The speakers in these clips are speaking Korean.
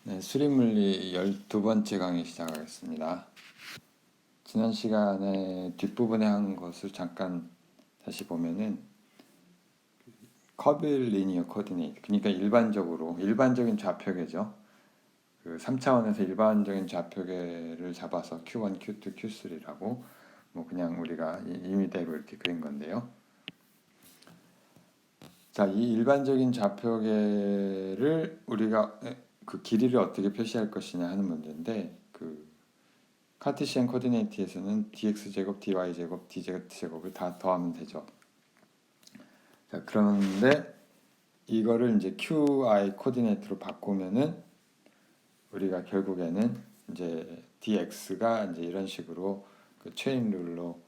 네, 수리물리 12번째 강의 시작하겠습니다. 지난 시간에 뒷부분에 한 것을 잠깐 다시 보면은 커빌리니어 코디네이트, 그러니까 일반적인 좌표계죠. 그 3차원에서 일반적인 좌표계를 잡아서 Q1, Q2, Q3라고 뭐 그냥 우리가 임의대로 이렇게 그린 건데요. 자, 이 일반적인 좌표계를 우리가 그 길이를 어떻게 표시할 것이냐 하는 문제인데, 그 카티시안 코디네이트에서는 dx제곱, dy제곱, dz제곱을 다 더하면 되죠. 자, 그런데 이거를 이제 qi 코디네이트로 바꾸면은 우리가 결국에는 이제 dx가 이제 이런 식으로 그 체인 룰로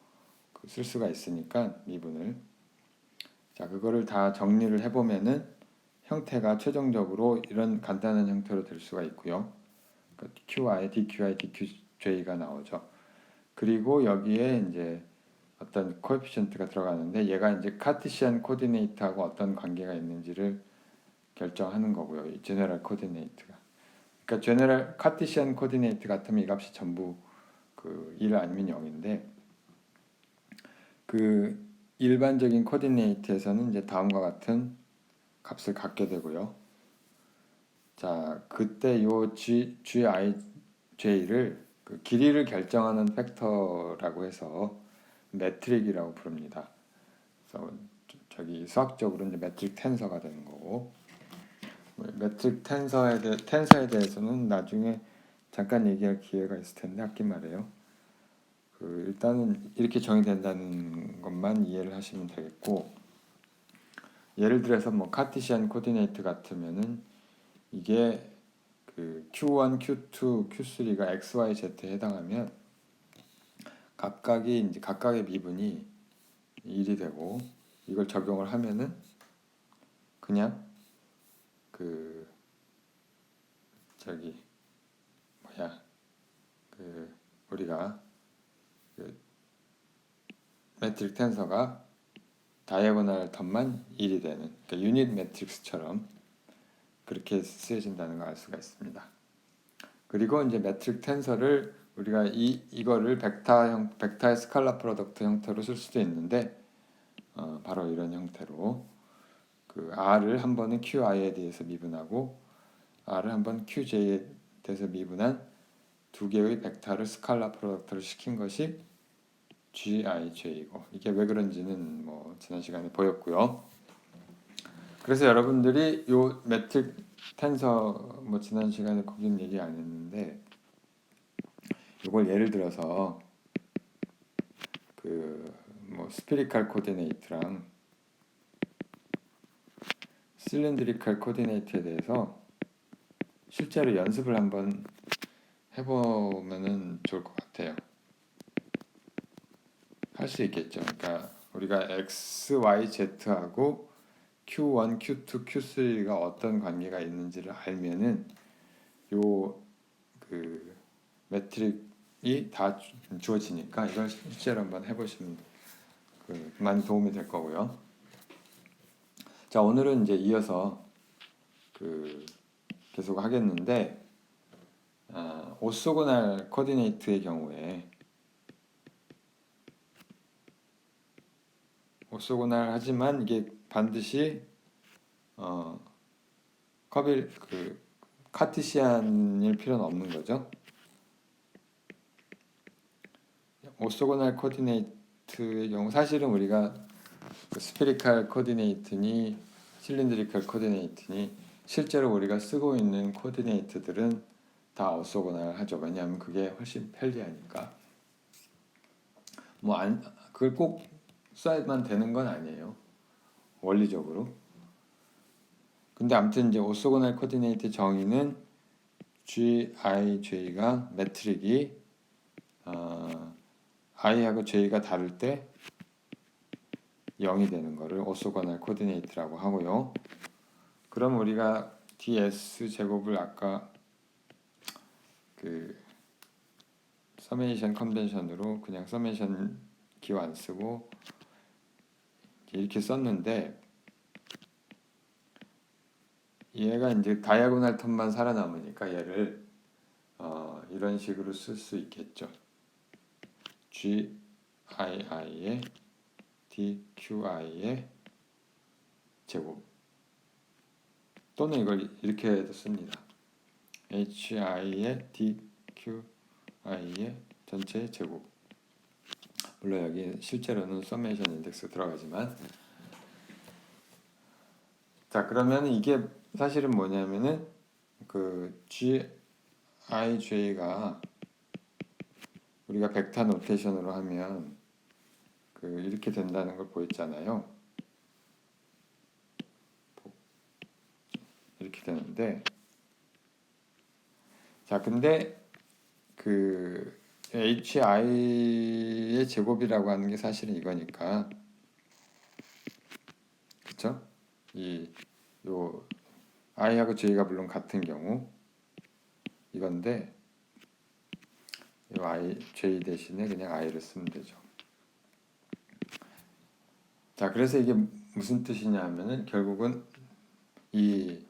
쓸 수가 있으니까 미분을, 자, 그거를 다 정리를 해보면은 형태가 최종적으로 이런 간단한 형태로 될 수가 있고요. 그러니까 qi, dqi, dqj가 나오죠. 그리고 여기에 이제 어떤 코에피션트가 들어가는데, 얘가 이제 카티시안 코디네이트하고 어떤 관계가 있는지를 결정하는 거고요. 이 제너럴 코디네이트가. 그러니까 제너럴 카티시안 코디네이트 같으면 이 값이 전부 그 1 아니면 0인데, 그 일반적인 코디네이트에서는 이제 다음과 같은 값을 갖게 되고요. 자, 그때 요 GIJ를 그 길이를 결정하는 팩터라고 해서 매트릭이라고 부릅니다. 그래서 저기 수학적으로 이제 매트릭 텐서가 되는 거고, 매트릭 텐서에 대해서는 나중에 잠깐 얘기할 기회가 있을 텐데 아낀 말이에요. 그 일단은 이렇게 정의된다는 것만 이해를 하시면 되겠고, 예를 들어서 뭐 카티시안 코디네이트 같으면은 이게 그 Q1, Q2, Q3가 X, Y, Z에 해당하면 각각의 미분이 1이 되고, 이걸 적용을 하면은 그냥 그 저기 뭐야 그 우리가 그 매트릭 텐서가 다이아고널 텀만 1이 되는, 그러니까 유닛 매트릭스처럼 그렇게 쓰여진다는 걸 알 수가 있습니다. 그리고 이제 매트릭 텐서를 우리가 이거를 벡터의 스칼라 프로덕트 형태로 쓸 수도 있는데, 바로 이런 형태로 그 r을 한 번은qi에 대해서 미분하고 r을 한 번 qj에 대해서 미분한 두 개의 벡터를 스칼라 프로덕트를 시킨 것이 GIJ이고, 이게 왜 그런지는 뭐 지난 시간에 보였고요. 그래서 여러분들이 요 매트릭 텐서 뭐 지난 시간에 거긴 얘기 안 했는데, 이걸 예를 들어서 그 뭐 스피리칼 코디네이트랑 실린드리칼 코디네이트에 대해서 실제로 연습을 한번 해보면은 좋을 것 같아요. 할 수 있겠죠. 그러니까 우리가 x, y, z하고 q1, q2, q3가 어떤 관계가 있는지를 알면은 요 그 매트릭이 다 주어지니까 이걸 실제로 한번 해보시면 많이 도움이 될 거고요. 자, 오늘은 이제 이어서 그 계속 하겠는데, 오소고날 코디네이트의 경우에 오소고날 하지만 이게 반드시 커빌 그 카티시안일 필요는 없는 거죠. 오소고날 코디네이트의 경우 사실은 우리가 그 스페리칼 코디네이트니 실린드리칼 코디네이트니 실제로 우리가 쓰고 있는 코디네이트들은 다 오소고날 하죠. 왜냐하면 그게 훨씬 편리하니까. 그걸 꼭 써야만 되는 건 아니에요, 원리적으로. 근데 아무튼 이제 오소고날 코디네이트 정의는 GIJ가 매트릭이 I하고 J가 다를 때 0이 되는 거를 오소고날 코디네이트라고 하고요. 그럼 우리가 ds 제곱을 아까 그 서메이션 컨벤션으로 그냥 서메이션 기호 안 쓰고 이렇게 썼는데, 얘가 이제 다이아고널 텀만 살아남으니까 얘를 이런 식으로 쓸 수 있겠죠. GII의 DQI의 제곱, 또는 이걸 이렇게도 씁니다. HI의 DQI의 전체 제곱. 물론 여기 실제로는 서메이션 인덱스 들어가지만, 자 그러면 이게 사실은 뭐냐면은 그 GIJ가 우리가 벡터 노테이션으로 하면 그 이렇게 된다는 걸 보였잖아요. 이렇게 되는데, 자 근데 그 HI의 제곱이라고 하는 게 사실은 이거니까, 그쵸? 요 I하고 J가 물론 같은 경우 이건데, 이 I, J 대신에 그냥 I를 쓰면 되죠. 자 그래서 이게 무슨 뜻이냐 하면은 결국은 이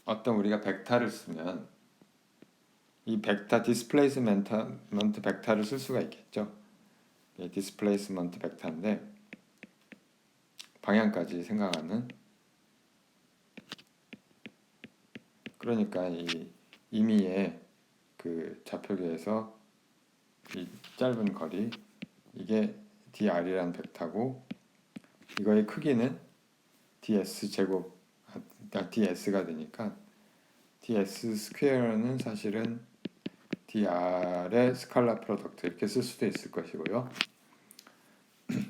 어떤 우리가 벡터를 쓰면 이 벡터 디스플레이스먼트 벡터를 쓸 수가 있겠죠. 디스플레이스먼트 벡터인데 방향까지 생각하는, 그러니까 이 임의의 그 좌표계에서 이 짧은 거리, 이게 dr이라는 벡터고, 이거의 크기는 ds 제곱 ds가 되니까 ds 스퀘어는 사실은 dr의 스칼라 프로덕트 이렇게 쓸 수도 있을 것이고요.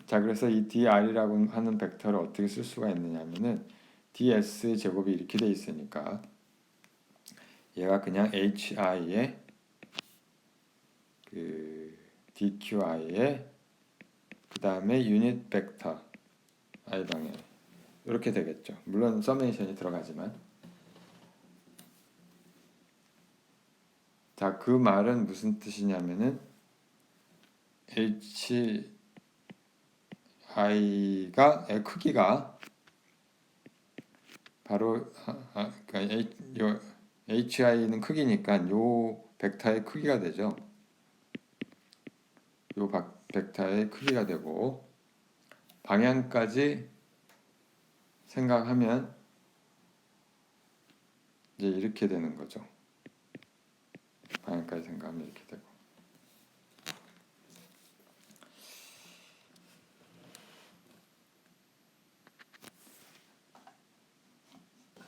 자 그래서 이 dr이라고 하는 벡터를 어떻게 쓸 수가 있느냐면은 ds 제곱이 이렇게 돼 있으니까 얘가 그냥 hi의 그 dqi의 그 다음에 유닛 벡터 i 방향 이렇게 되겠죠. 물론 서메이션이 들어가지만. 자 그 말은 무슨 뜻이냐면은 hi가 크기가 바로 그러니까 hi는 크기니까 요 벡터의 크기가 되죠. 요 벡터의 크기가 되고, 방향까지 생각하면 이제 이렇게 되는 거죠. 방향까지 생각하면 이렇게 되고.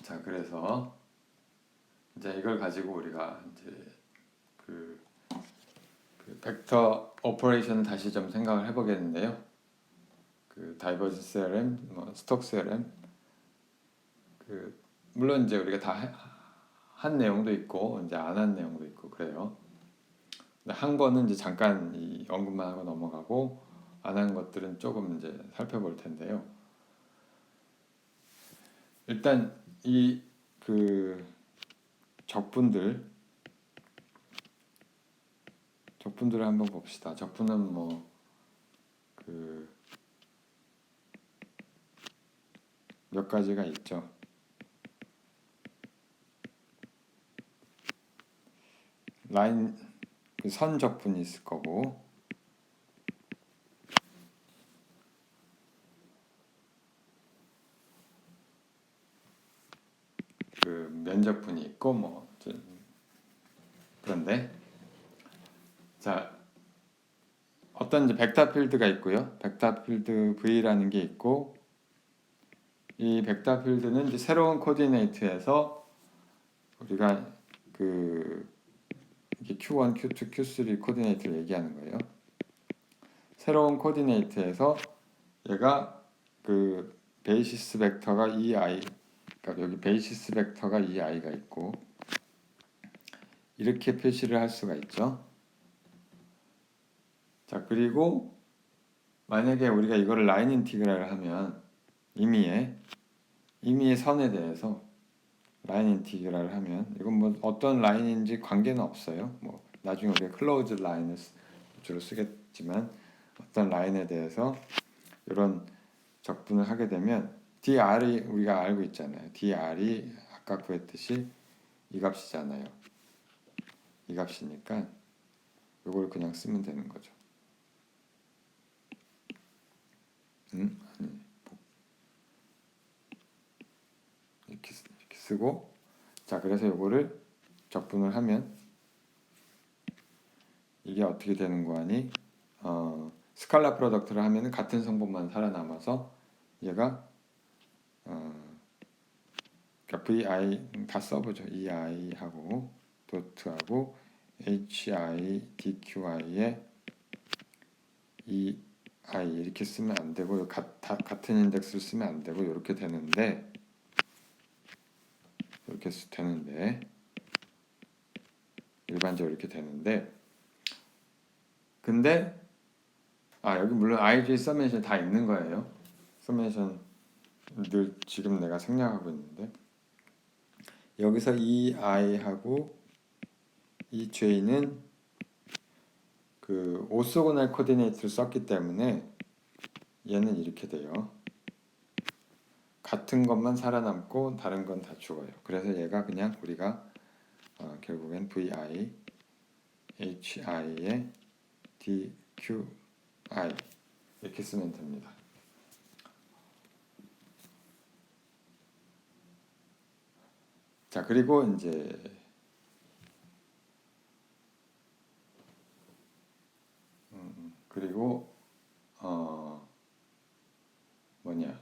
자 그래서 이제 이걸 가지고 우리가 이제 그 벡터 오퍼레이션을 다시 좀 생각을 해보겠는데요. 그 다이버전스 theorem, 스톡스 theorem, 그 물론 이제 우리가 다 한 내용도 있고 이제 안 한 내용도 있고 그래요. 한 거는 이제 잠깐 언급만 하고 넘어가고, 안 한 것들은 조금 이제 살펴볼 텐데요. 일단 이 그 적분들을 한번 봅시다. 적분은 뭐 그 몇 가지가 있죠. 라인 그 선 적분이 있을 거고, 그 면적분이 있고 뭐 그런데, 자 어떤 이제 벡터 필드가 있고요. 벡터 필드 V라는 게 있고, 이 벡터 필드는 이제 새로운 코디네이트에서 우리가 그 이게 Q1, Q2, Q3 코디네이트를 얘기하는 거예요. 새로운 코디네이트에서 얘가 그 베이시스 벡터가 EI, 그러니까 여기 베이시스 벡터가 EI가 있고 이렇게 표시를 할 수가 있죠. 자 그리고 만약에 우리가 이거를 라인 인티그랄을 하면 임의의 선에 대해서 라인 인티그랄을 하면, 이건 뭐 어떤 라인인지 관계는 없어요. 뭐 나중에 우리가 클로즈 라인을 주로 쓰겠지만 어떤 라인에 대해서 이런 적분을 하게 되면 dr이 우리가 알고 있잖아요. dr이 아까 구했듯이 이 값이잖아요. 이 값이니까 이걸 그냥 쓰면 되는 거죠. 아니, 이렇게 쓰고, 자, 그래서 이거를 적분을 하면 이게 어떻게 되는 거 아니? 스칼라 프로덕트를 하면 같은 성분만 살아남아서 얘가 그러니까 vi 다 써보죠. ei하고 도트하고 hi dqi에 ei 이렇게 쓰면 안 되고 같은 인덱스를 쓰면 안 되고 이렇게 되는데 이렇게 되는데 일반적으로 이렇게 되는데 근데 여기 물론 ij 서메이션 다 있는 거예요. 서메이션 늘 지금 내가 생략하고 있는데 여기서 이 i하고 이 j는 그 오소고날 코디네이트를 썼기 때문에 얘는 이렇게 돼요. 같은 것만 살아남고 다른 건 다 죽어요. 그래서 얘가 그냥 우리가 결국엔 vi hi에 dqi 이렇게 쓰면 됩니다. 자, 그리고 이제 그리고 뭐냐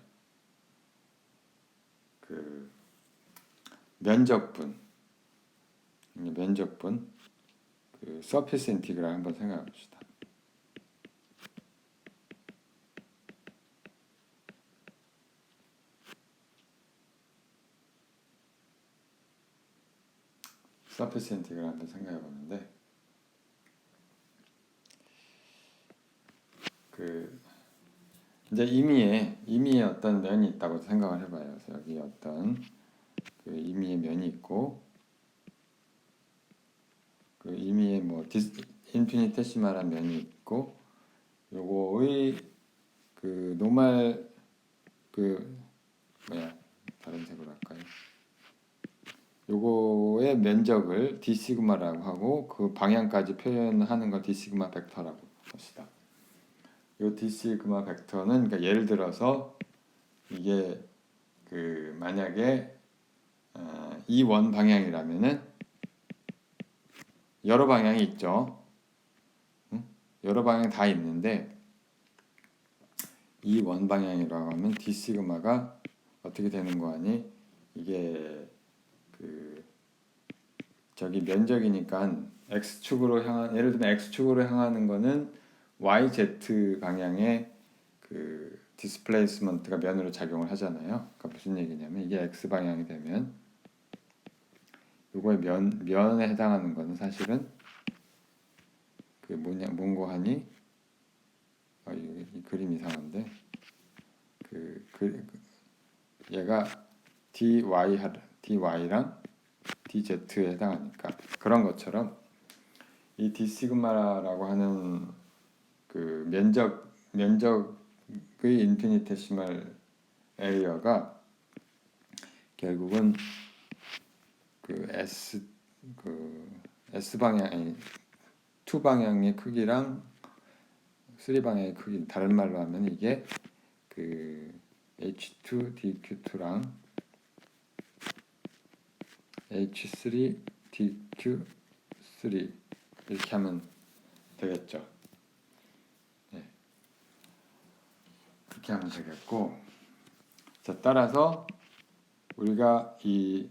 그 면적분 그 서피스 인티그랄 한번 생각해 봅시다. 서피스 인티그랄 한번 생각해 보는데 그 이제 임의의 어떤 면이 있다고 생각을 해봐요. 그래서 여기 어떤 그 임의의 면이 있고 그 임의의 뭐 인피니테시말한 면이 있고 요거의 그 노멀 그 다른 색으로 할까요? 요거의 면적을 d 시그마라고 하고 그 방향까지 표현하는 건 d 시그마 벡터라고 합시다. 요 d 시그마 벡터는 그러니까 예를 들어서 이게 그 만약에 이 원 방향이라면은 여러 방향이 있죠. 여러 방향 다 있는데 이 원 방향이라고 하면 d 시그마가 어떻게 되는 거 아니? 이게 그 저기 면적이니까 x축으로 향한 예를 들면 x축으로 향하는 거는 yz 방향의 그 디스플레이스먼트가 면으로 작용을 하잖아요. 그러니까 무슨 얘기냐면 이게 x 방향이 되면 요거의 면에 해당하는 거는 사실은 그 뭔고 하니 이 그림 이상한데 얘가 dy랑 dz에 해당하니까 그런 것처럼 이 d 시그마라고 하는 그 면적의 인피니테시멀 에리어가 결국은 그 s 방향 2 방향의 크기랑 3 방향의 크기 다른 말로 하면 이게 그 h2 dq2랑 h3 dq3 이렇게 하면 되겠죠. 네. 그렇게 하면 되겠고, 자, 따라서 우리가 이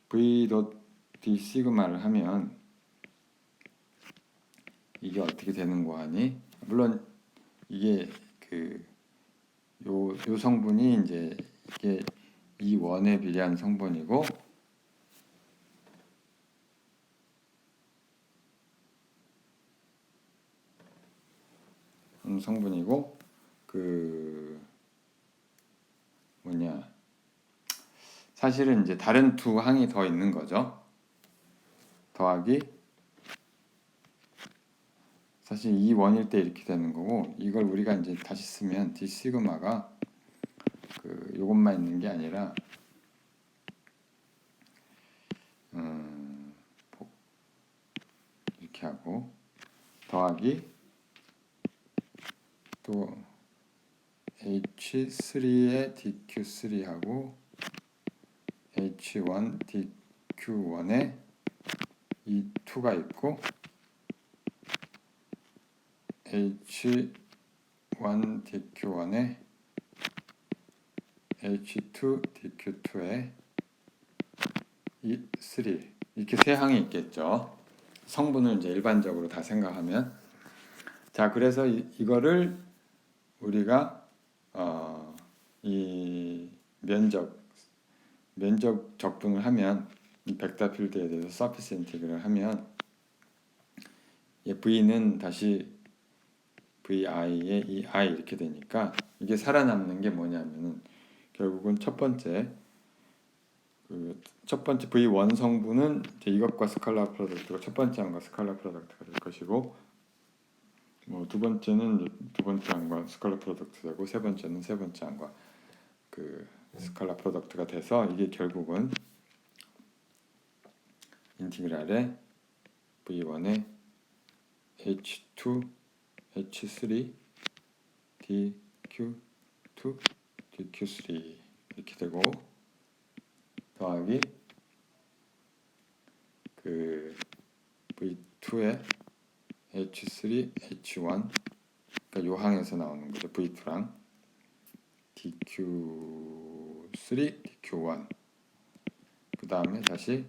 v.d 시그마를 하면 이게 어떻게 되는 거 아니? 물론 이게 요 성분이 이제 이게 이 원에 비례한 성분이고 성분이고 그 뭐냐 사실은 이제 다른 두 항이 더 있는 거죠. 더하기 사실 이 원일 때 이렇게 되는 거고 이걸 우리가 이제 다시 쓰면 d 시그마가 요것만 있는 게 아니라 이렇게 하고 더하기 또 H3에 DQ3하고 H1 DQ1에 E2가 있고 H1 DQ1에 H2 DQ2에 E3 이렇게 세 항이 있겠죠. 성분을 이제 일반적으로 다 생각하면 자 그래서 이거를 우리가 이 면적 적분을 하면 이 벡터 필드에 대해서 서피스 인티그를 하면 V는 다시 VI에 이 I 이렇게 되니까 이게 살아남는 게 뭐냐면은 결국은 첫 번째 V1 성분은 이것과 스칼라 프로덕트가 첫 번째 항과 스칼라 프로덕트가 될 것이고 뭐 두 번째는 두 번째 항과 스칼라 프로덕트 되고 세 번째는 세 번째 항과 스칼라 프로덕트가 돼서 이게 결국은 인티그랄에 V1에 H2 H3 DQ2 DQ3 이렇게 되고 더하기 V2에 H3 H1 그러니까 요 항에서 나오는 거죠. V2랑 DQ3 DQ1 그 다음에 다시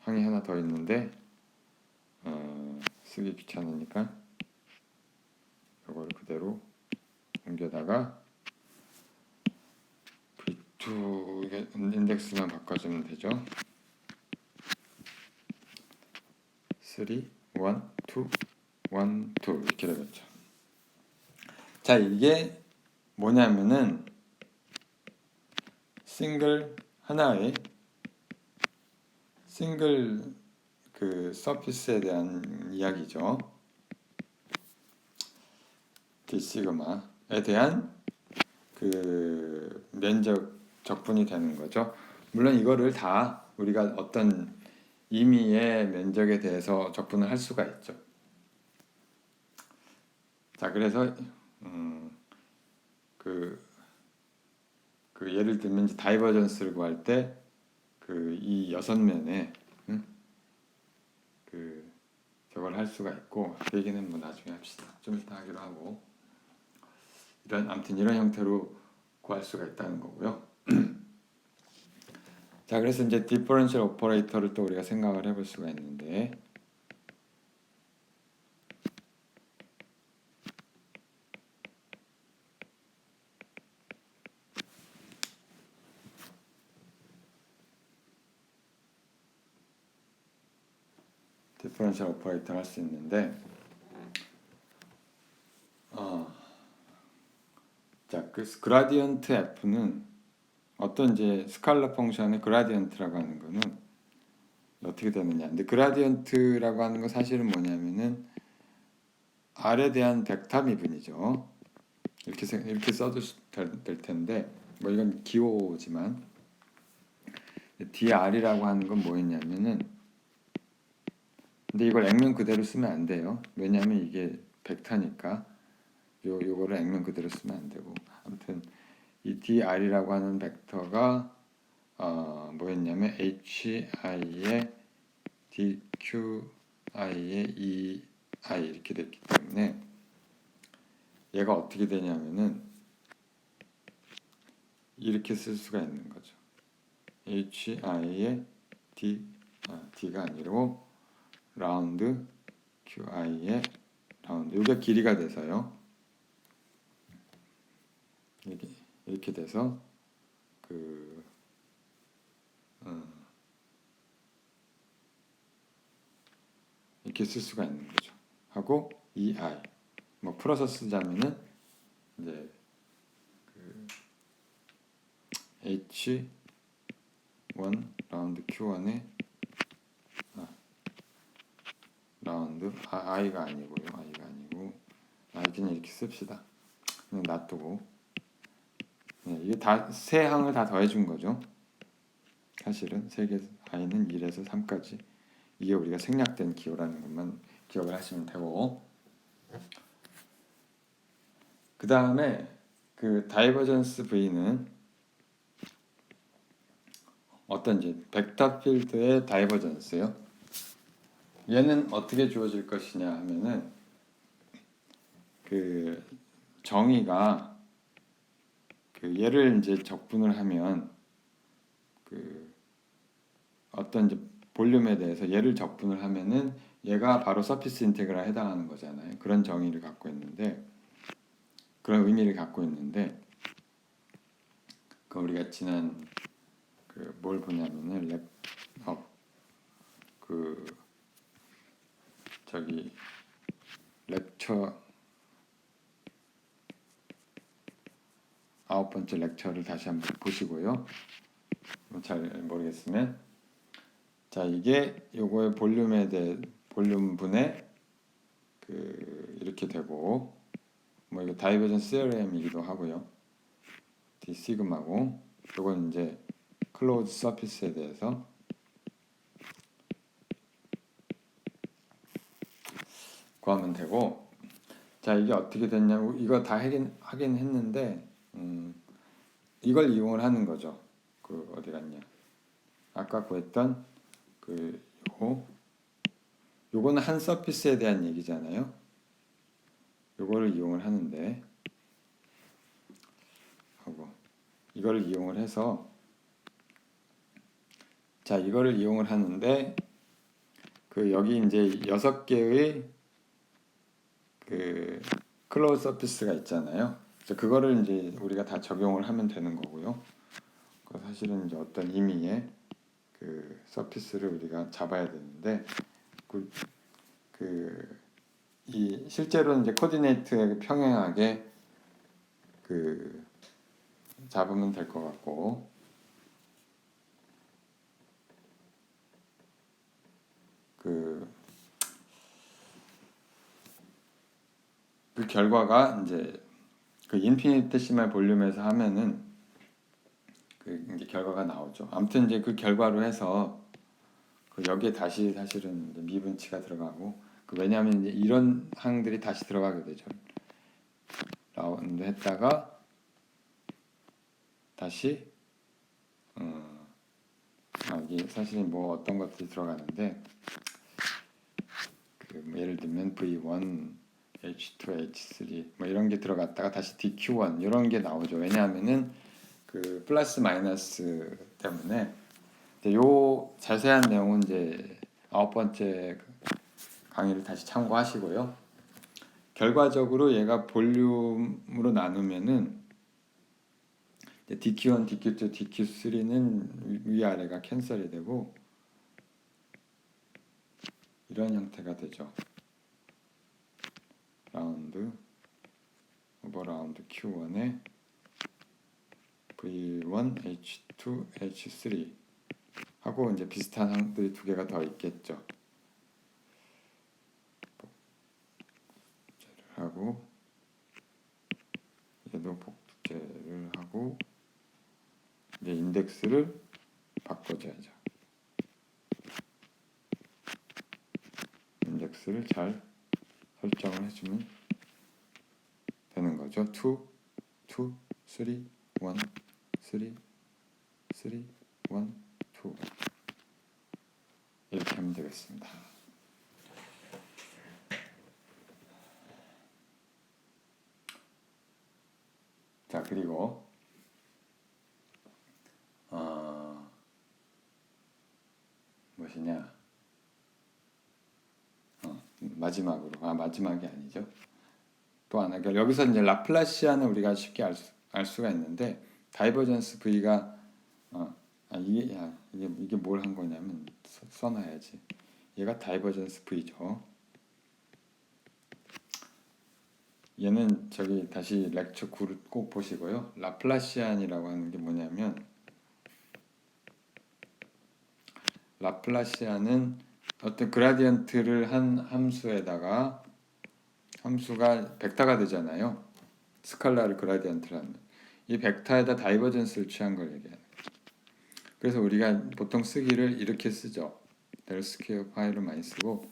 항이 하나 더 있는데 쓰기 귀찮으니까 이걸 그대로 옮겨다가 V2 인덱스만 바꿔주면 되죠. 3, 1, 2, 1, 2 이렇게 되겠죠. 자 이게 뭐냐면은 하나의 싱글 서피스에 대한 이야기죠. D 시그마에 대한 면적 적분이 되는 거죠. 물론 이거를 다 우리가 어떤 임의의 면적에 대해서 적분을 할 수가 있죠. 자 그래서 예를 들면 이제 다이버전스를 구할 때 이 6면에 저걸 할 수가 있고 그 얘기는 뭐 나중에 합시다. 좀 이따 하기로 하고 아무튼 이런 형태로 구할 수가 있다는 거고요. 자 그래서 이제 디퍼런셜 오퍼레이터를 또 우리가 생각을 해볼 수가 있는데 디퍼런셜 오퍼레이터 할 수 있는데 자 그라디언트 F는 어떤 이제 스칼라 펑션의 그라디언트라고 하는 거는 어떻게 되느냐. 근데 그라디언트라고 하는 건 사실은 뭐냐면은 R에 대한 벡터 미분이죠. 이렇게 써도 될 텐데 뭐 이건 기호지만 dr이라고 하는 건 뭐였냐면은 근데 이걸 액면 그대로 쓰면 안 돼요. 왜냐하면 이게 벡터니까 요거를 액면 그대로 쓰면 안 되고 아무튼 이 dr이라고 하는 벡터가 뭐였냐면 hi에 dqi에 ei 이렇게 됐기 때문에 얘가 어떻게 되냐면은 이렇게 쓸 수가 있는 거죠. hi에 d가 아니고 라운드 qi에 라운드 이게 길이가 돼서요. 이렇게 돼서 이렇게 쓸 수가 있는 거죠. 하고 ei 뭐 풀어서 쓰자면은 이제 H1 라운드 Q1에 라운드 i가 아니고요. 그냥 이렇게 씁시다. 그냥 놔두고 네, 이게 다 세 항을 다 더해준 거죠. 사실은 세개 i는 1에서 3까지 이게 우리가 생략된 기호라는 것만 기억을 하시면 되고, 그 다음에 그 다이버전스 V는 어떤지 벡터 필드의 다이버전스요. 얘는 어떻게 주어질 것이냐 하면은 그 정의가 그 얘를 이제 적분을 하면 그 어떤 이제 볼륨에 대해서 얘를 적분을 하면은 얘가 바로 서피스 인테그랄에 해당하는 거잖아요. 그런 정의를 갖고 있는데, 그런 의미를 갖고 있는데, 그 우리가 지난 그 뭘 보냐면은 그 저기 렉처 9번째 렉처를 다시 한번 보시고요. 잘 모르겠으면, 자 이게 요거의 볼륨에 대해 볼륨분의 그 이렇게 되고, 뭐 이거 다이버전스 시어렘이기도 하고요. d 시그마고, 요건 이제 클로즈 서피스에 대해서 구하면 되고, 자 이게 어떻게 됐냐고, 이거 다 하긴 했는데 이걸 이용을 하는 거죠. 그 어디 갔냐, 아까 구했던 그 요거는 한 서피스에 대한 얘기잖아요. 요거를 이용을 하는데, 하고 이거를 이용을 해서, 자 이거를 이용을 하는데 그 여기 이제 6개의 그 클로즈 서피스가 있잖아요. 그래서 그거를 이제 우리가 다 적용을 하면 되는 거고요. 그 사실은 이제 어떤 의미의 그 서피스를 우리가 잡아야 되는데, 이 실제로는 이제 코디네이트에 평행하게 그 잡으면 될 것 같고, 그 결과가 이제 그 인피니테시말 볼륨에서 하면은 그 이제 결과가 나오죠. 아무튼 이제 그 결과로 해서 그 여기에 다시 사실은 이제 미분치가 들어가고, 그 왜냐하면 이제 이런 항들이 다시 들어가게 되죠. 라운드 했다가 다시 이게 사실은 뭐 어떤 것들이 들어가는데, 뭐 예를 들면 V1, H2, H3 뭐 이런 게 들어갔다가 다시 DQ1 이런 게 나오죠. 왜냐하면은 그 플러스 마이너스 때문에. 요 자세한 내용은 이제 9번째 강의를 다시 참고하시고요. 결과적으로 얘가 볼륨으로 나누면은 DQ1, DQ2, DQ3는 위아래가 캔슬이 되고 이런 형태가 되죠. 라운드 오버 라운드 Q1에 V1, H2, H3 하고 이제 비슷한 항들이 두 개가 더 있겠죠. 복제를 하고, 얘도 복제를 하고 이제 인덱스를 바꿔줘야죠. 인덱스를 잘 설정을 해주면 되는 거죠. 2, 2, 3, 1, 3, 3, 1, 2 이렇게 하면 되겠습니다. 자 그리고 무엇이냐, 마지막으로, 마지막이 아니죠. 또 하나, 여기서 이제 라플라시아는 우리가 쉽게 알 수가 있는데, 다이버전스 V가 이게 뭘 한 거냐면 써놔야지. 얘가 다이버전스 V죠. 얘는 저기 다시 렉처 9를 꼭 보시고요. 라플라시안이라고 하는 게 뭐냐면, 라플라시안은 어떤 그라디언트를 한 함수에다가 함수가 벡터가 되잖아요. 스칼라를 그라디언트라는. 이 벡터에다 다이버전스를 취한 걸 얘기하는 거예요. 그래서 우리가 보통 쓰기를 이렇게 쓰죠. 델 스퀘어 파이를 많이 쓰고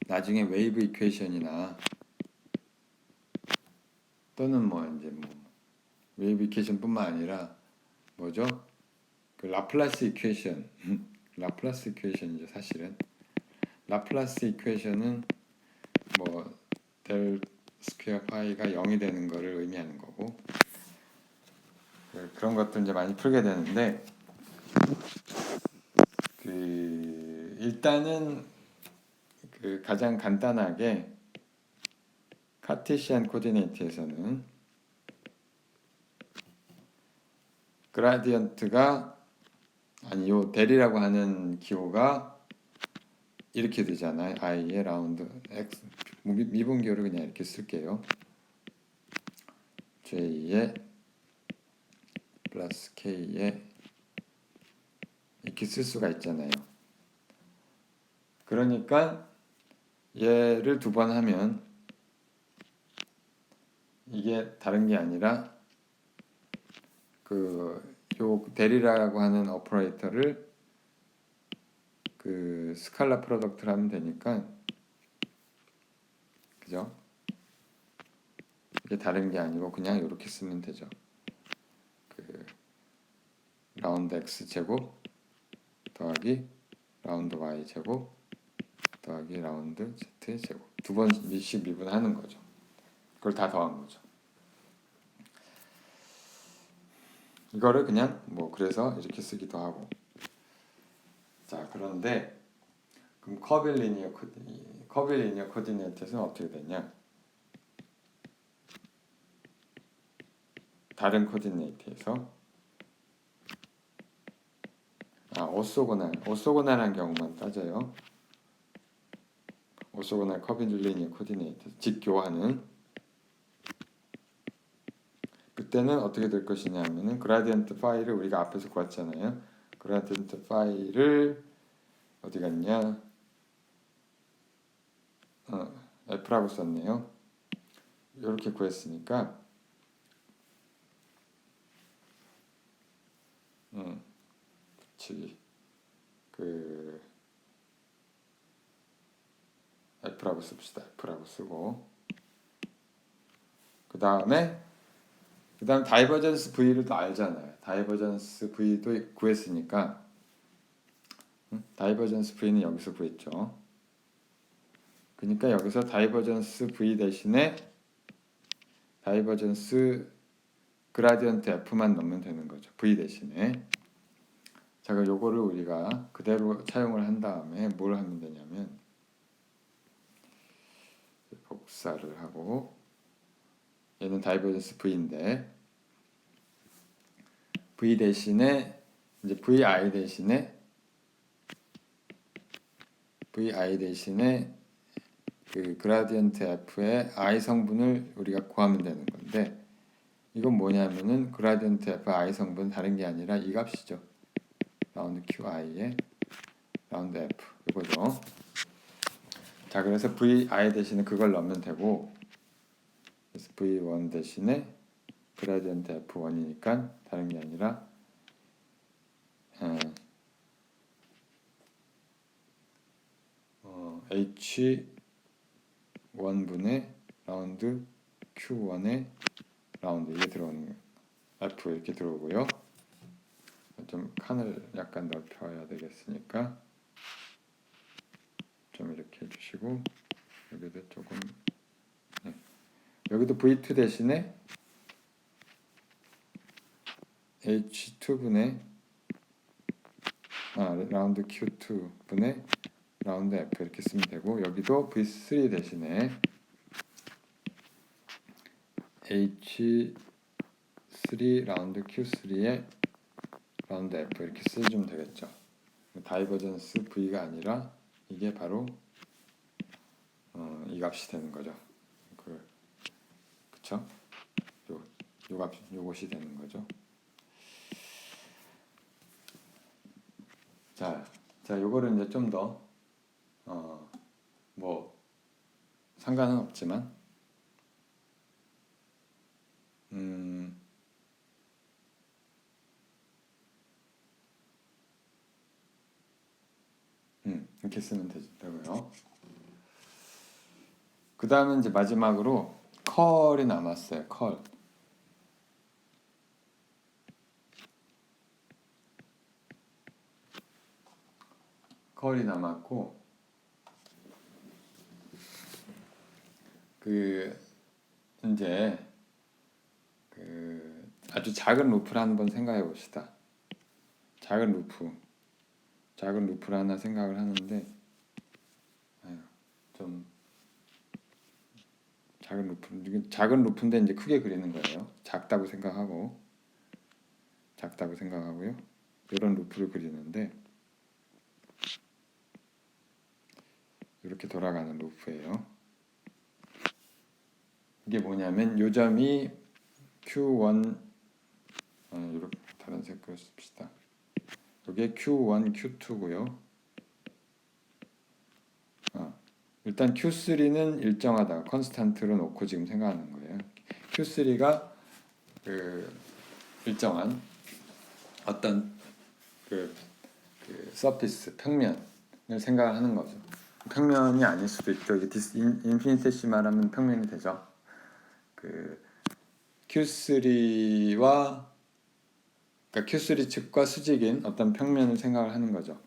나중에 웨이브 이퀘이션이나 또는 뭐 이제 뭐 웨이브 이퀘이션뿐만 아니라 뭐죠? 그 라플라스 이퀘이션 라플라스 이퀘이션이죠 사실은. 라플라스 이퀘이션은 뭐 델 스퀘어 파이가 0이 되는 거를 의미하는 거고 그런 것들 이제 많이 풀게 되는데 일단은 그 가장 간단하게 카테시안 코디네이트에서는 그라디언트가 아니 요 델이라고 하는 기호가 이렇게 되잖아요. i의 라운드 x 미분기호를 그냥 이렇게 쓸게요. j의 플러스 k의 이렇게 쓸 수가 있잖아요. 그러니까 얘를 두 번 하면 이게 다른 게 아니라 요 델이라고 하는 오퍼레이터를 그 스칼라 프로덕트를 하면 되니까 그죠? 이게 다른 게 아니고 그냥 이렇게 쓰면 되죠. 그 라운드 x 제곱 더하기 라운드 y 제곱 더하기 라운드 z 제곱 두 번씩 미분하는 거죠. 그걸 다 더한 거죠. 이거를 그냥 뭐 그래서 이렇게 쓰기도 하고. 자 그런데 그럼 커빌리니어 코디네이트에서는 어떻게 되냐? 다른 코디네이트에서 오소고날한 경우만 따져요. 오소고날 커빌리니어 코디네이트 직교하는 그때는 어떻게 될 것이냐 하면은 그라디언트 파이를 우리가 앞에서 구했잖아요. 그라디언트 파이를 어디 갔냐? F라고 썼네요. 이렇게 구했으니까 그 F라고 씁시다. F라고 쓰고 그 다음 다이버전스 V를 또 알잖아요. 다이버전스 V도 구했으니까 다이버전스 V는 여기서 구했죠. 그러니까 여기서 다이버전스 V 대신에 다이버전스 그라디언트 F만 넣으면 되는 거죠. V 대신에. 자, 그럼 요거를 우리가 그대로 차용을 한 다음에 뭘 하면 되냐면 복사를 하고 얘는 다이버전스 V인데 V 대신에 이제 VI 대신에 그 그라디언트 F의 I 성분을 우리가 구하면 되는 건데 이건 뭐냐면은 그라디언트 F I 성분은 다른 게 아니라 이 값이죠. 라운드 QI의 라운드 F 이거죠. 자 그래서 VI 대신에 그걸 넣으면 되고 그래서 V1 대신에 그라디언트 F1이니까 다른 게 아니라 H1분의 라운드 Q1의 라운드 이게 들어오는 거예요. F 이렇게 들어오고요. 좀 칸을 약간 넓혀야 되겠으니까 좀 이렇게 해주시고 여기도 조금 여기도 V2 대신에 H2분의 라운드 Q2분의 라운드 F 이렇게 쓰면 되고 여기도 V3 대신에 H3 라운드 Q3의 라운드 F 이렇게 쓰시면 되겠죠. 다이버전스 V가 아니라 이게 바로 이 값이 되는 거죠. 그쵸? 요것이 되는 거죠. 자, 요거를 이제 좀 더 뭐 상관은 없지만 이렇게 쓰면 되고요. 그 다음은 이제 마지막으로 컬이 남았어요. 컬이 남았고, 그 이제 그 아주 작은 루프를 한번 생각해 봅시다. 작은 루프를 하나 생각을 하는데, 좀 작은 루프인데 이제 크게 그리는 거예요. 작다고 생각하고요. 이런 루프를 그리는데 이렇게 돌아가는 루프예요. 이게 뭐냐면 요점이 Q1, 이렇게 다른 색깔 씁시다. 이게 Q1, Q2고요. 일단 Q3는 일정하다, 컨스탄트로 놓고 지금 생각하는 거예요. Q3가 그 일정한 어떤 그 서피스, 평면을 생각하는 거죠. 평면이 아닐 수도 있죠. 이게 인피니테시말하면 평면이 되죠. 그 Q3와 그러니까 Q3 측과 수직인 어떤 평면을 생각을 하는 거죠.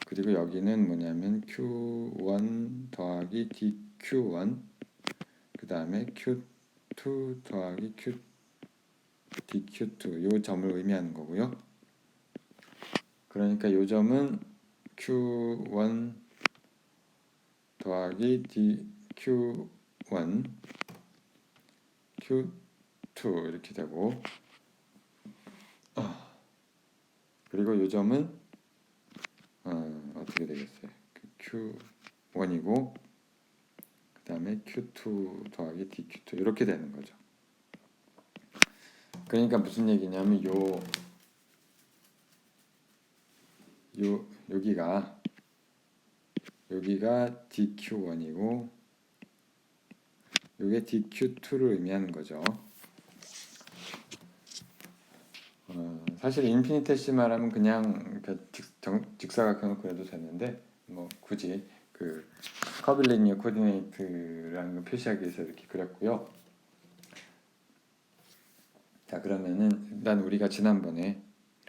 그리고 여기는 뭐냐면 Q1 더하기 DQ1 그 다음에 Q2 더하기 DQ2 요 점을 의미하는 거고요. 그러니까 요 점은 Q1 더하기 DQ1 Q2 이렇게 되고, 그리고 요 점은 어떻게 되겠어요? Q1이고 그 다음에 Q2 더하기 DQ2 이렇게 되는 거죠. 그러니까 무슨 얘기냐면 여기가 DQ1이고 이게 DQ2를 의미하는 거죠. 사실 인피니테시말하면 그냥 직사각형을 그려도 되는데 뭐 굳이 그 커빌리니어 코디네이트라는 걸 표시하기 위해서 이렇게 그렸고요. 자, 그러면은 일단 우리가 지난번에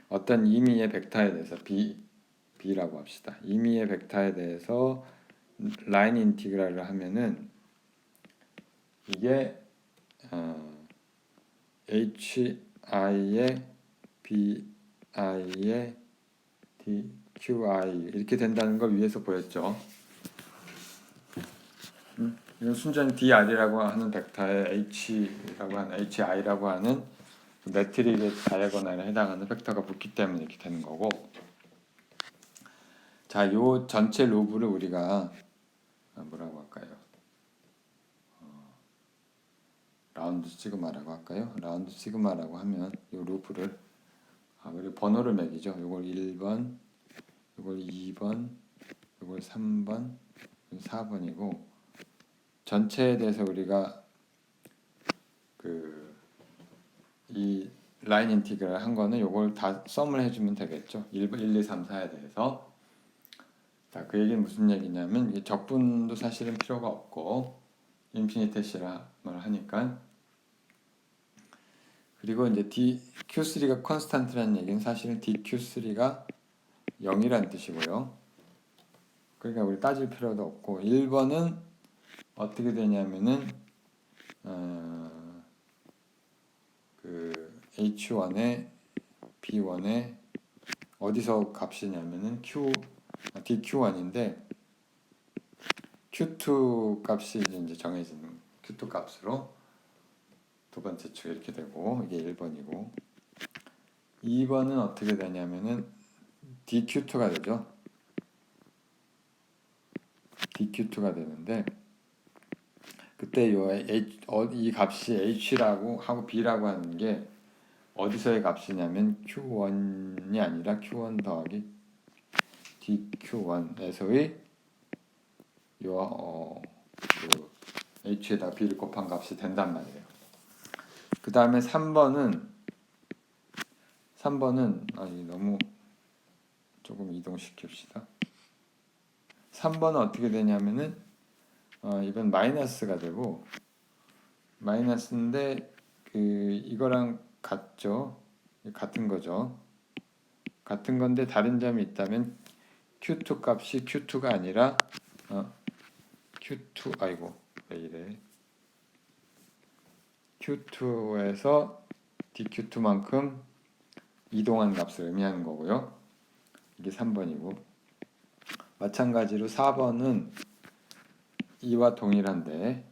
어떤 임의의 벡터에 대해서 B라고 합시다. 임의의 벡터에 대해서 라인 인티그랄을 하면은 이게 HI의 BI의 DQI 이렇게 된다는 걸 위에서 보였죠. 이건 순전히 DR이라고 하는 벡터에 HI라고 하는 매트릭의 다이아고널에 해당하는 벡터가 붙기 때문에 이렇게 되는 거고, 자, 요 전체 루브를 우리가 뭐라고 할까요? 라운드 시그마라고 할까요? 라운드 시그마라고 하면 요 루브를 우리 번호를 매기죠. 요걸 1번, 요걸 2번, 요걸 3번, 4번이고 전체에 대해서 우리가 이 라인 인티그랄 한 거는 요걸 다 썸을 해주면 되겠죠. 1, 2, 3, 4에 대해서. 자, 그 얘기는 무슨 얘기냐면 이게 적분도 사실은 필요가 없고 인피니테시라을 하니까. 그리고 이제 Q3가 컨스탄트라는 얘기는 사실은 DQ3가 0이라는 뜻이고요. 그러니까 우리 따질 필요도 없고 1번은 어떻게 되냐면은 그 H1에 B1에 어디서 값이냐면은 DQ1인데 Q2 값이 이제 정해지는 Q2 값으로 두 번째 축 이렇게 되고 이게 1번이고 2번은 어떻게 되냐면은 DQ2가 되죠. DQ2가 되는데 그때 이 값이 H라고 하고 B라고 하는 게 어디서의 값이냐면 Q1이 아니라 Q1 더하기 DQ1에서의 H에다 B를 곱한 값이 된단 말이에요. 그 다음에 3번은 너무 조금 이동시킵시다. 3번은 어떻게 되냐면은 이건 마이너스가 되고 마이너스인데 이거랑 같죠. 같은 거죠. 같은 건데 다른 점이 있다면 Q2 값이 Q2가 아니라 Q2 아이고 왜 이래 Q2에서 DQ2만큼 이동한 값을 의미하는 거고요. 이게 3번이고 마찬가지로 4번은 이와 동일한데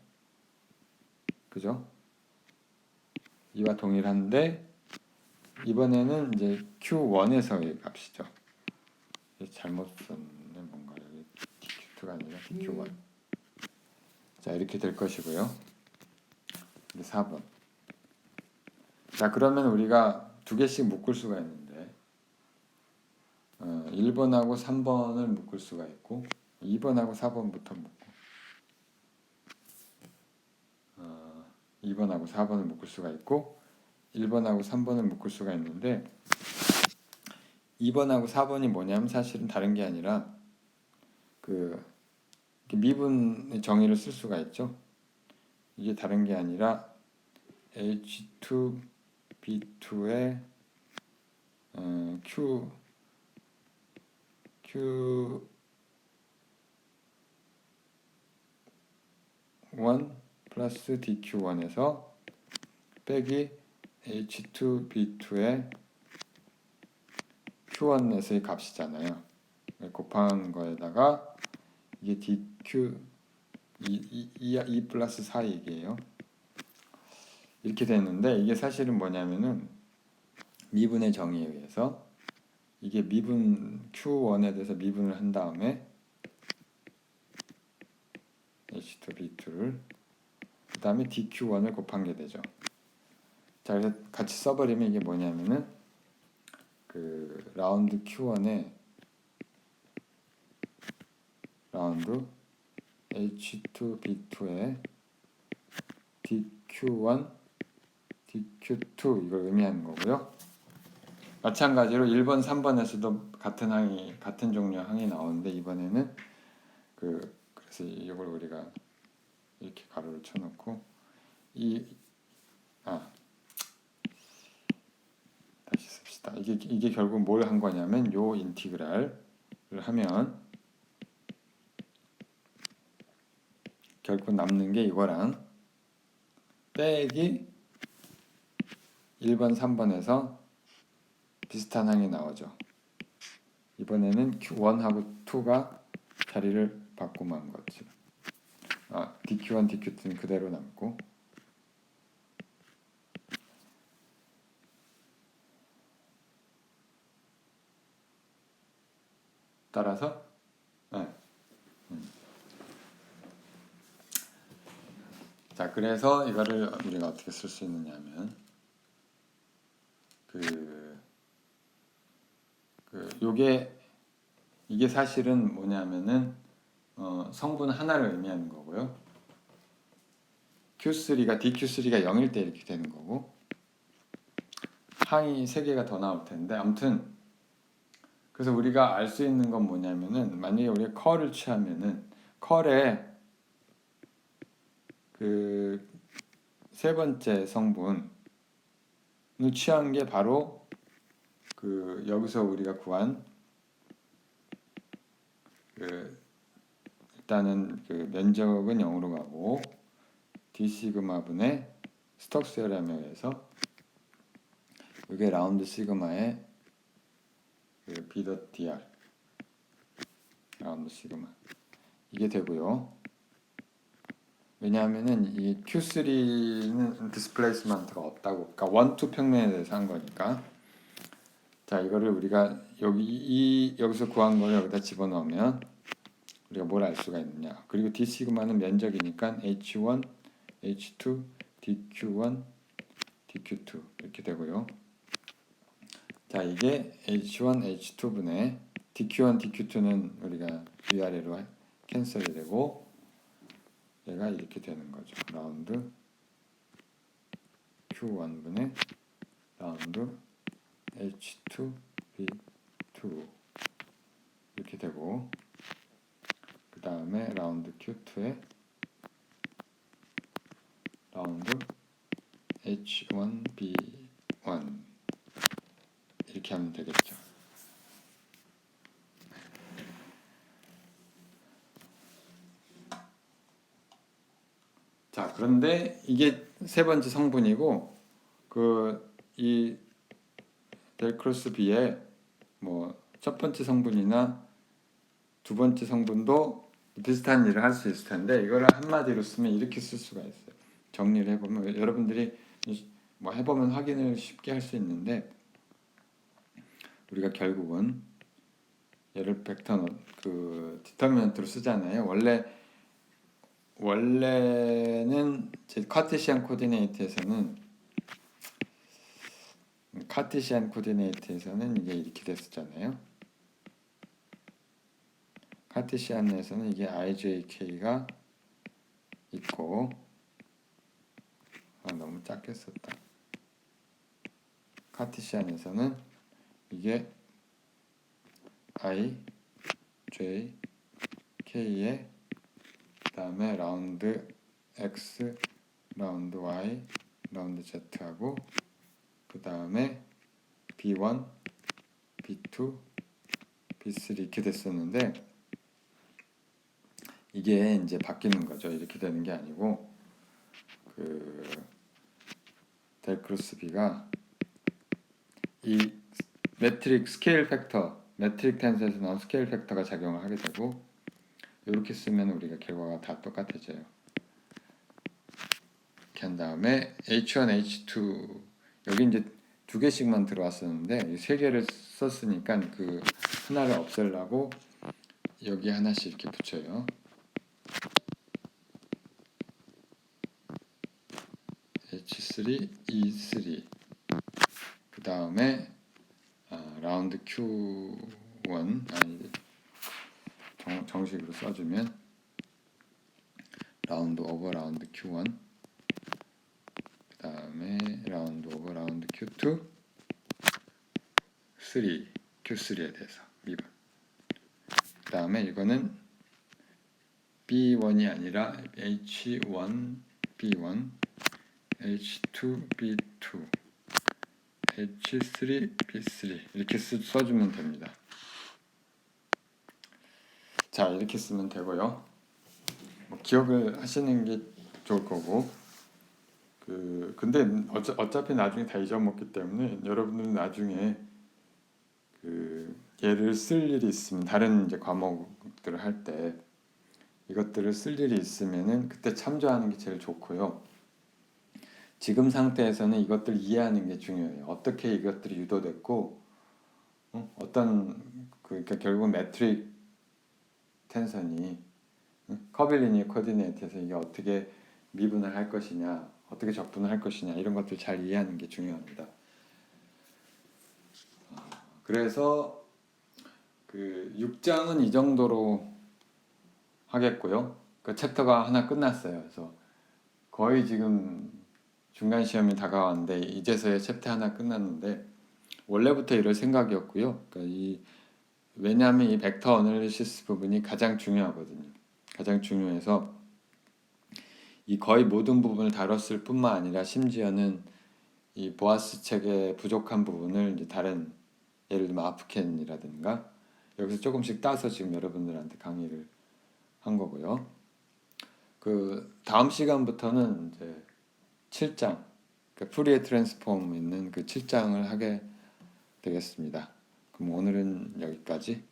그죠? 이와 동일한데 이번에는 이제 Q1에서의 값이죠. 잘못 썼네 뭔가 여기 DQ2가 아니라 DQ1. 자 이렇게 될 것이고요. 이게 4번. 자 그러면 우리가 두 개씩 묶을 수가 있는데 1번하고 3번을 묶을 수가 있고 2번하고 4번부터 묶고 2번하고 4번을 묶을 수가 있고 1번하고 3번을 묶을 수가 있는데 2번하고 4번이 뭐냐면 사실은 다른 게 아니라 미분의 정의를 쓸 수가 있죠. 이게 다른 게 아니라 H2B2의 Q1 플러스 DQ1에서 빼기 H2B2의 Q1에서의 값이잖아요. 곱한 거에다가 이게 DQ 2 플러스 4 얘기예요. 이렇게 되는데 이게 사실은 뭐냐면은 미분의 정의에 의해서 이게 미분 Q1에 대해서 미분을 한 다음에 H2B2를 그 다음에 DQ1을 곱한 게 되죠. 자, 그래서 같이 써버리면 이게 뭐냐면은 라운드 Q1에 라운드 H2B2에 DQ1, DQ2 이걸 의미하는 거고요. 마찬가지로 1번, 3번에서도 같은 종류의 항이 나오는데 이번에는 그래서 이걸 우리가 이렇게 가로를 쳐놓고 다시 씁시다. 이게 결국 뭘 한 거냐면 요 인티그랄을 하면 결국 남는 게 이거랑 빼기 1번, 3번에서 비슷한 항이 나오죠. 이번에는 Q1하고 2가 자리를 바꾸면 한 거지. DQ1, DQ2는 그대로 남고 따라서 자 그래서 이거를 우리가 어떻게 쓸 수 있느냐면 이게 사실은 뭐냐면은 성분 하나를 의미하는 거고요. Q3가 DQ3가 0일 때 이렇게 되는 거고 항이 3개가 더 나올 텐데 아무튼 그래서 우리가 알 수 있는 건 뭐냐면은 만약에 우리가 컬을 취하면은 컬에 세 번째 성분을 취한 게 바로 여기서 우리가 구한 일단은 면적은 0으로 가고 D 시그마 분의 스톡스 테오렘에 의해서 이게 라운드 시그마의 B.dr 라운드 시그마 이게 되고요. 왜냐하면은 이 Q3는 디스플레이스먼트가 없다고, 그러니까 원투 평면에 대해서 한 거니까. 자, 이거를 우리가 여기서 구한 걸 여기다 집어넣으면 우리가 뭘 알 수가 있느냐? 그리고 D 시그마는 면적이니까 H1, H2, DQ1, DQ2 이렇게 되고요. 자, 이게 H1, H2분의 DQ1, DQ2는 우리가 위아래로 캔슬이 되고 얘가 이렇게 되는 거죠. 라운드 Q1분의 라운드 H2, B2 라운드 Q2에 라운드 H1, B1 이렇게 하면 되겠죠. 자, 그런데 이게 세 번째 성분이고 이 델 크로스 B의 뭐 첫 번째 성분이나 두 번째 성분도 비슷한 일을 할 수 있을 텐데 이거를 한마디로 쓰면 이렇게 쓸 수가 있어요. 정리를 해보면 여러분들이 뭐 해보면 확인을 쉽게 할 수 있는데 우리가 결국은 얘를 벡터 디터미넌트로 쓰잖아요. 원래는 제 카테시안 코디네이트에서는 이게 이렇게 됐었잖아요. 카테시안에서는 이게 IJK가 있고 너무 작게 썼다. 카테시안에서는 이게 IJK에 그다음에 라운드 X, 라운드 Y, 라운드 Z하고 그다음에 B1, B2, B3 이렇게 됐었는데 이게 이제 바뀌는 거죠. 이렇게 되는 게 아니고 델 크로스 B가 이 매트릭 스케일 팩터, 매트릭 텐서에서 나온 스케일 팩터가 작용을 하게 되고 이렇게 쓰면 우리가 결과가 다 똑같아져요. 이렇게 한 다음에 H1, H2 여기 이제 두 개씩만 들어왔었는데 세 개를 썼으니까 그 하나를 없애려고 여기 하나씩 이렇게 붙여요. H3, E3 그 다음에 라운드 Q1 정식으로 써주면 라운드 오버 라운드 Q1 그 다음에 라운드 오버 라운드 Q2 Q3에 대해서 미분 그 다음에 이거는 B1이 아니라 H1, B1 H2, B2 H3, B3 이렇게 써주면 됩니다. 자, 이렇게 쓰면 되고요. 기억을 하시는 게 좋을 거고 근데 어차피 나중에 다 잊어먹기 때문에 여러분들은 나중에 얘를 쓸 일이 있으면 다른 이제 과목들을 할 때 이것들을 쓸 일이 있으면은 그때 참조하는 게 제일 좋고요. 지금 상태에서는 이것들 이해하는 게 중요해요. 어떻게 이것들이 유도됐고 그러니까 결국은 매트릭 텐션이 커빌리니어 코디네이트에서 이게 어떻게 미분을 할 것이냐, 어떻게 적분을 할 것이냐 이런 것들 잘 이해하는 게 중요합니다. 그래서 6장은 이 정도로 하겠고요. 그 챕터가 하나 끝났어요. 그래서 거의 지금 중간 시험이 다가왔는데 이제서야 챕터 하나 끝났는데 원래부터 이럴 생각이었고요. 그러니까 왜냐하면 이 벡터 어널리시스 부분이 가장 중요하거든요. 가장 중요해서 이 거의 모든 부분을 다뤘을 뿐만 아니라 심지어는 이 보아스 책의 부족한 부분을 이제 다른 예를 들면 아프켄이라든가 여기서 조금씩 따서 지금 여러분들한테 강의를 한 거고요. 다음 시간부터는 이제 7장, 그러니까 푸리에 트랜스폼 있는 그 7장을 하게 되겠습니다. 그럼 오늘은 여기까지.